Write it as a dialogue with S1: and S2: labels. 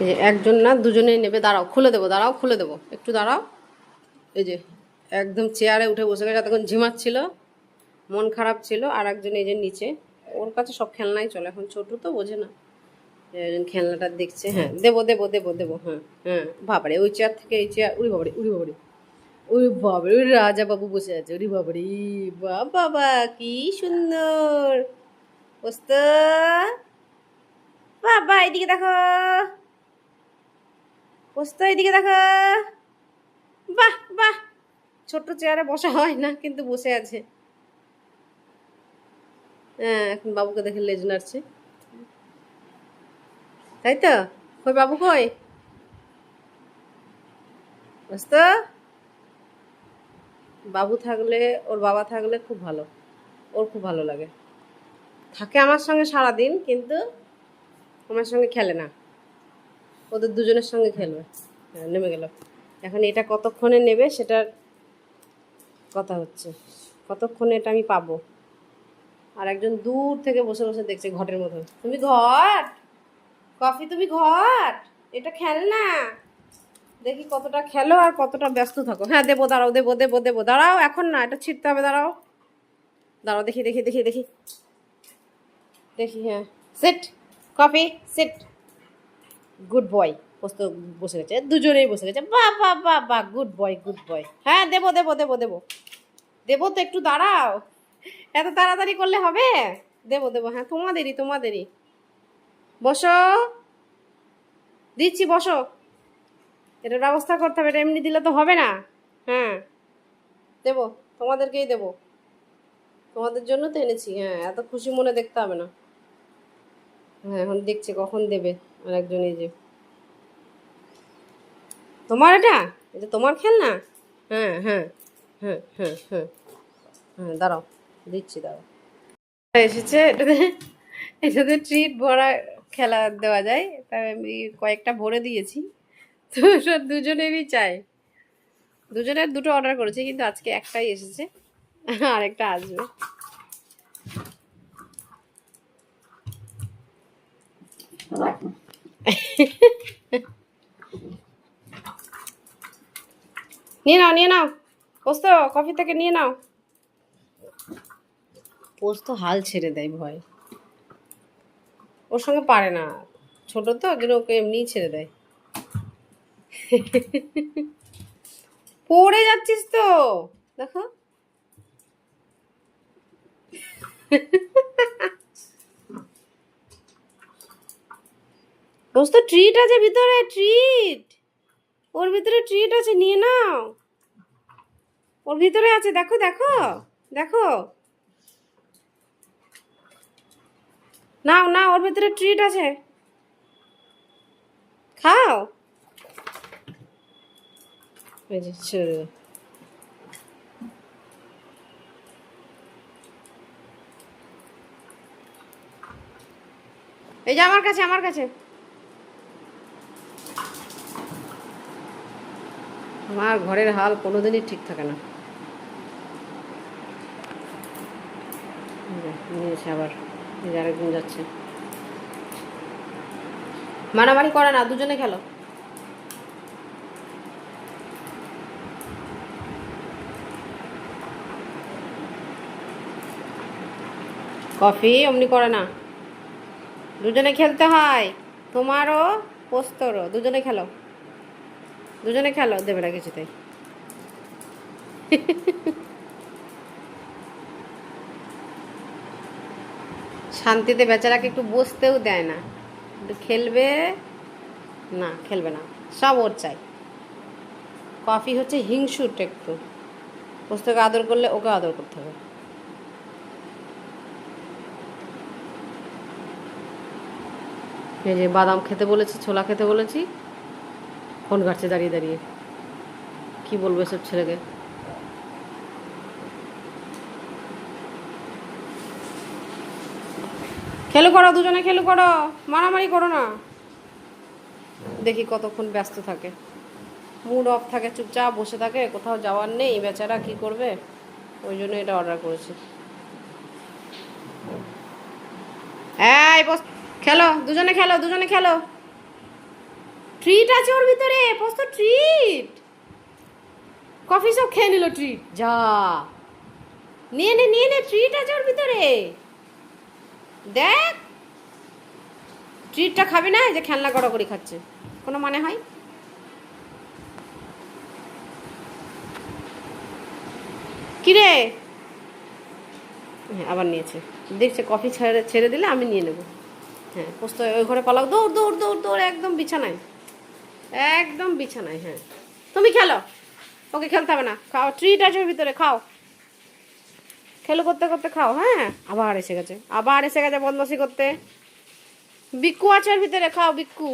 S1: এই যে একজন না দুজনেই নেবে। দাঁড়াও খুলে দেবো, দাঁড়াও খুলে দেবো, একটু দাঁড়াও। এই যে একদম চেয়ারে উঠে বসে গেছে, এতক্ষণ ঝিমাচ্ছিল, মন খারাপ ছিল। আর একজন এই যে নিচে, ওর কাছে সব খেলনাই চলে, এখন ছোট তো বোঝে না। একজন খেলনাটা দেখছে। হ্যাঁ দেবো দেবো দেবো দেবো, হ্যাঁ হ্যাঁ। বাবারে ওই চেয়ার থেকে এই চেয়ার, উড়ি বাবারে উড়ি বাবারে, ওই বাবারে ওই রাজা বাবু বসে আছে, ওরে বাবারে, বা বাবা কি সুন্দর পোস্ত। বাবা এদিকে দেখো, পোস্ত এদিকে দেখো। বাহ বাহ, ছোট্ট চেয়ারে বসা হয় না কিন্তু বসে আছে। হ্যাঁ এখন বাবুকে দেখে লেজ নাড়ছে, তাই তো। কই বাবু কই? পোস্ত, বাবু থাকলে, ওর বাবা থাকলে খুব ভালো, ওর খুব ভালো লাগে। থাকে আমার সঙ্গে সারাদিন, কিন্তু আমার সঙ্গে খেলে না, ওদের দুজনের সঙ্গে খেলবে। হ্যাঁ নেমে গেল। এখন এটা কতক্ষণে নেবে সেটার কথা হচ্ছে, কতক্ষণে এটা আমি পাবো। আর একজন দূর থেকে বসে বসে দেখছে ঘটের মতো। তুমি ঘট, কফি তুমি ঘট, এটা খেল না। দেখি কতটা খেলো আর কতটা ব্যস্ত থাকো। হ্যাঁ দেবো, দাঁড়াও দেবো দেবো দেবো, দাঁড়াও এখন না, এটা ছিঁড়তে হবে, দাঁড়াও দাঁড়াও, দেখি দেখি দেখি দেখি দেখি। হ্যাঁ sit, Coffee sit, good boy. Posto বসে গেছে, দুজনেই বসে গেছে, বাহ বাহ বাহ বাহ, গুড বয় গুড বয়। হ্যাঁ দেবো দেবো দেবো দেবো দেবো, তো একটু দাঁড়াও, এত তাড়াতাড়ি করলে হবে। দেবো দেবো, হ্যাঁ তোমাদেরই তোমাদেরই। বসো, দিচ্ছি বসো। এটার ব্যবস্থা করতে হবে, এটা এমনি দিলে তো হবে না। হ্যাঁ দেবো, তোমাদেরকেই দেবো, তোমাদের জন্য তো এনেছি। হ্যাঁ এত খুশি মনে দেখতে হবে না। হ্যাঁ এখন দেখছি কখন দেবে। আর একজন এই যে, তোমার এটা, এটা তোমার খেলনা। হ্যাঁ হ্যাঁ হ্যাঁ হ্যাঁ হ্যাঁ হ্যাঁ, দাঁড়াও দিচ্ছি, দাঁড়াও। এসেছে এটাতে, এটাতে ট্রিট ভরা খেলা দেওয়া যায়, তাই আমি কয়েকটা ভরে দিয়েছি। তো সব দুজনেরই চাই, দুজনের দুটো অর্ডার করেছি, কিন্তু আজকে একটাই এসেছে, আর একটা আসবে। নিয়ে নাও নিয়ে নাও, পোস্ত কফি থেকে নিয়ে নাও। পোস্ত হাল ছেড়ে দেয় ভয়, ওর সঙ্গে পারে না, ছোট তো ওই জন্য ওকে এমনিই ছেড়ে দেয়। পড়ে যাচ্ছিস তো, দেখো। পোস্ত ট্রিট আছে ভিতরে, ট্রিট, ওর ভিতরে ট্রিট আছে, নিয়ে নাও। ওর ভিতরে আছে, দেখো দেখো দেখো, নাও নাও, ওর ভিতরে ট্রিট আছে, খাও। এই যে ছেড়ে দে। এই যে আমার কাছে, আমার কাছে। আমার ঘরের হাল কোনোদিনই ঠিক থাকে না। নিয়ে এসে আবার এই যে আরেকদিন যাচ্ছে, মারামারি করে না, দুজনে খেলো। কফি অমনি করে না, দুজনে খেলতে হয়, তোমারও পোস্তরও, দুজনে খেলো, দুজনে খেলো, দেবে না কিছুতেই। শান্তিতে বেচারাকে একটু বসতেও দেয় না, একটু খেলবে না, খেলবে না, সব ওর চাই। কফি হচ্ছে হিংসুট একটু, পোস্তকে আদর করলে ওকে আদর করতে হবে। এই যে বাদাম খেতে বলেছি, ছোলা খেতে বলেছি, ফোন ঘাটছে দাঁড়িয়ে দাঁড়িয়ে। কি বলবো এসব ছেলেকে। খেলু করো, দুজনে খেলু করো, মারামারি করো না। দেখি কতক্ষণ ব্যস্ত থাকে, মুড অফ থাকে, চুপচাপ বসে থাকে, কোথাও যাওয়ার নেই, বেচারা কি করবে, ওই জন্য এটা অর্ডার করেছি। এই বস, খেলো দুজনে খেলো, দুজনে খেলো। ট্রিট আছে ওর ভিতরে, পোস্ত ট্রিট। কফি সব খেয়ে নিল ট্রিট, যা নিয়ে নে নিয়ে নে, ট্রিট আছে ওর ভিতরে। দেখ, ট্রিটটা খাবি না, এই যে খেলনা গড়াগড়ি খাচ্ছে, কোনো মানে হয়? কিরে, হ্যাঁ আবার নিয়েছে, দেখছে কফি ছেড়ে ছেড়ে দিলে আমি নিয়ে নেবো। হ্যাঁ পোস্ত ওই ঘরে পালাও, দৌড় দৌড় দৌড় দৌড়, একদম বিছানায়, একদম বিছানায়। হ্যাঁ তুমি খেলো, ওকে খেলতে হবে না, খাও, ট্রিট আছে ওর ভিতরে, খাও। খেলো করতে করতে খাও। হ্যাঁ আবার এসে গেছে, আবার এসে গেছে বদমাসি করতে। বিক্কু আছে ওর ভিতরে, খাও বিক্কু।